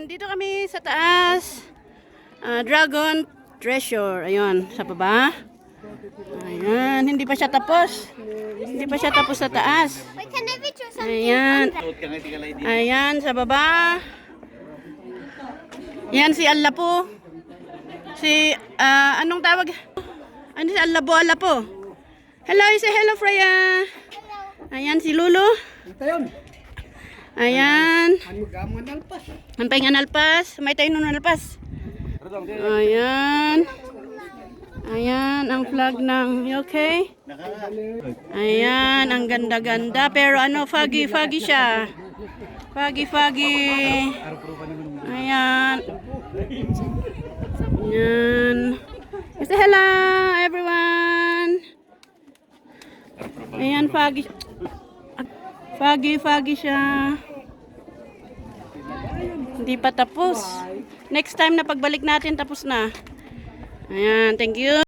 Nandito kami sa taas. Dragon Treasure. Ayun, sa baba. Ayan, hindi pa siya tapos. Hindi pa siya tapos sa taas. Ayan. Ayan, sa baba. Ayan si Alapo. Si, anong tawag? Ano si Alapo? Hello, say hello, Freya. Ayan si Lulu. Ayan. Ampay nga nalpas. May tayo nung nalpas. Ayan. Ayan ang flag ng UK. Ayan, ang ganda-ganda. Pero ano, foggy siya. Foggy. Ayan. Ayan. Say hello, everyone. Ayan, foggy siya. Hindi pa tapos. Next time na pagbalik natin, tapos na. Ayan, thank you.